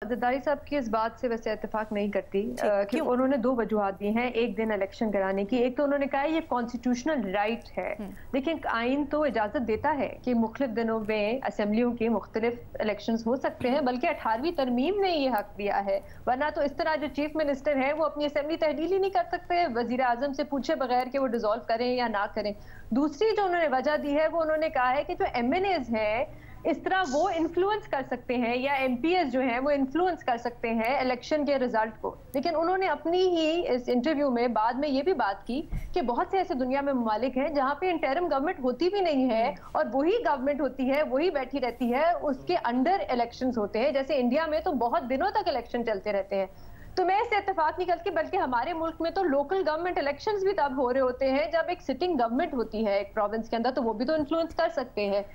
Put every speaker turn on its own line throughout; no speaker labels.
जरदारी साहब की इस बात से वैसे इत्तेफाक नहीं करती कि उन्होंने दो वजूहात दी हैं एक दिन इलेक्शन कराने की। एक तो उन्होंने कहा ये कॉन्स्टिट्यूशनल राइट है, लेकिन आइन तो इजाजत देता है कि मुख्तलिफ दिनों में असेंबलियों के मुख्तलिफ इलेक्शंस हो सकते हैं, बल्कि 18वीं तरमीम ने ये हक दिया है। वरना तो इस तरह जो चीफ मिनिस्टर है वो अपनी असेंबली तहलील ही नहीं कर सकते वजीर आजम से पूछे बगैर कि वो डिसॉल्व करें या ना करें। दूसरी जो उन्होंने वजह दी है वो उन्होंने कहा है कि जो MNAs हैं इस तरह वो इन्फ्लुएंस कर सकते हैं या MPs जो हैं वो इन्फ्लुएंस कर सकते हैं इलेक्शन के रिजल्ट को। लेकिन उन्होंने अपनी ही इस इंटरव्यू में बाद में ये भी बात की कि बहुत से ऐसे दुनिया में ममालिक हैं जहाँ पे इंटरिम गवर्नमेंट होती भी नहीं है और वही गवर्नमेंट होती है, वही बैठी रहती है, उसके अंडर इलेक्शंस होते हैं। जैसे इंडिया में तो बहुत दिनों तक इलेक्शन चलते रहते हैं। तो मैं इससे इत्तेफाक नहीं करती, बल्कि हमारे मुल्क में तो लोकल गवर्नमेंट इलेक्शंस भी तब हो रहे होते हैं जब एक सिटिंग गवर्नमेंट होती है एक प्रोविंस के अंदर, तो वो भी तो इन्फ्लुएंस कर सकते हैं।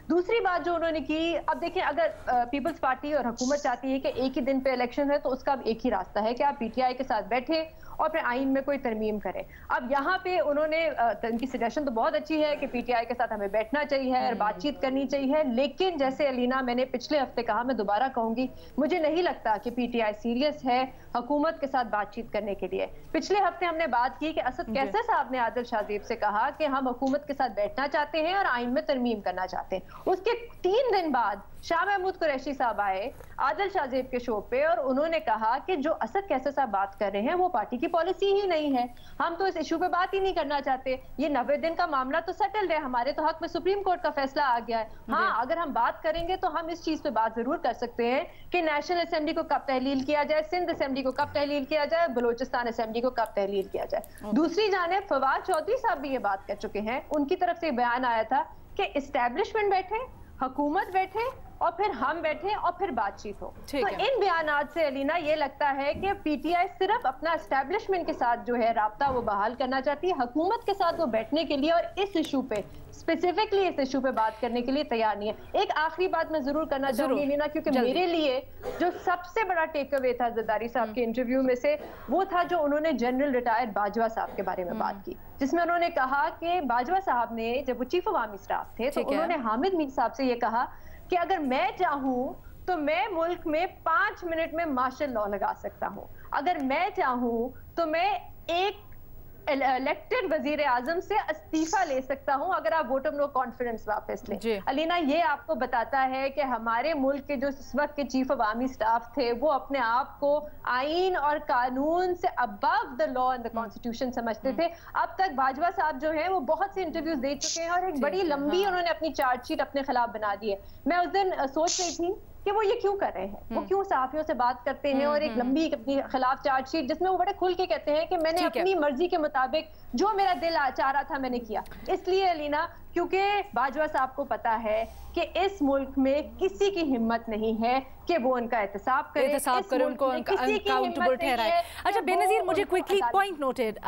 दूसरी बात जो उन्होंने की, अब देखिए अगर पीपल्स पार्टी और हुकूमत चाहती है कि एक ही दिन पे इलेक्शन है तो उसका अब एक ही रास्ता है कि आप PTI के साथ बैठे और फिर आइन में कोई तरमीम करें। अब यहाँ पे उन्होंने उनकी सजेशन तो बहुत अच्छी है कि PTI के साथ हमें बैठना चाहिए और बातचीत करनी चाहिए, लेकिन जैसे अलीना मैंने पिछले हफ्ते कहा, मैं दोबारा कहूंगी, मुझे नहीं लगता कि PTI सीरियस है हुकूमत के साथ बातचीत करने के लिए। पिछले हफ्ते हमने बात की कि असद कैसर साहब ने आदिल शाहजेब से कहा कि हम हुकूमत के साथ बैठना चाहते हैं और आइन में तरमीम करना चाहते हैं। उसके 3 दिन बाद शाह महमूद कुरैशी साहब आए आदिल शाहजेब के शो पे और उन्होंने कहा कि जो असद कैसर साहब बात कर रहे हैं वो पार्टी की पॉलिसी ही नहीं है, हम तो इस इशू पे बात ही नहीं करना चाहते, ये 90 दिन का मामला तो सेटल्ड है, हमारे तो हक में सुप्रीम कोर्ट का फैसला आ गया है। हाँ, अगर हम बात करेंगे तो हम इस चीज पे बात जरूर कर सकते हैं कि नेशनल असेंबली को कब तहलील किया जाए, सिंध असेंबली को कब तहलील किया जाए, बलोचिस्तान असेंबली को कब तहलील किया जाए। दूसरी जानिब फवाद चौधरी साहब भी ये बात कर चुके हैं, उनकी तरफ से बयान आया था कि इस्टेब्लिशमेंट बैठे, हुकूमत बैठे और फिर हम बैठे और फिर बातचीत हो। तो इन बयानात से अलीना ये लगता है कि PTI सिर्फ अपना एस्टेब्लिशमेंट के साथ जो है राब्ता वो बहाल करना चाहती है, हुकूमत के साथ वो बैठने के लिए और इस इशू पे स्पेसिफिकली इस इशू पे बात करने के लिए तैयार नहीं है। एक आखिरी बात मैं जरूर करना चाहूंगी अलीना, क्योंकि मेरे लिए जो सबसे बड़ा टेक अवे था जरदारी साहब के इंटरव्यू में से वो था जो उन्होंने जनरल रिटायर्ड बाजवा साहब के बारे में बात की, जिसमें उन्होंने कहा कि बाजवा साहब ने जब वो चीफ अवामी स्टाफ थे तो उन्होंने हामिद मीर साहब से ये कहा कि अगर मैं चाहूं तो मैं मुल्क में 5 मिनट में मार्शल लॉ लगा सकता हूं, अगर मैं चाहूं तो मैं एक इलेक्टेड वजीर आजम से इस्तीफा ले सकता हूं अगर आप वोट ऑफ नो कॉन्फिडेंस वापस लें। अलीना, ये आपको बताता है कि हमारे मुल्क के जो इस वक्त के चीफ अवामी स्टाफ थे वो अपने आप को आइन और कानून से above the law and the constitution समझते थे। अब तक बाजवा साहब जो है वो बहुत से इंटरव्यूज दे चुके हैं और एक बड़ी लंबी उन्होंने अपनी चार्जशीट अपने खिलाफ बना दी है। मैं उस दिन सोच रही थी कि वो ये क्यों कर रहे हैं, वो क्यों सहाफियों से बात करते हैं और एक लंबी अपनी खिलाफ चार्जशीट जिसमें वो बड़े खुल के कहते हैं कि मैंने अपनी मर्जी के मुताबिक जो मेरा दिल चाह रहा था मैंने किया। इसलिए अलीना, क्योंकि बाजवा साहब को पता है कि इस मुल्क में किसी की हिम्मत नहीं है कि वो उनका एहतसाब करे, उनको अकाउंटेबल ठहराए। अच्छा बेनज़ीर, मुझे क्विकली पॉइंट नोटेड।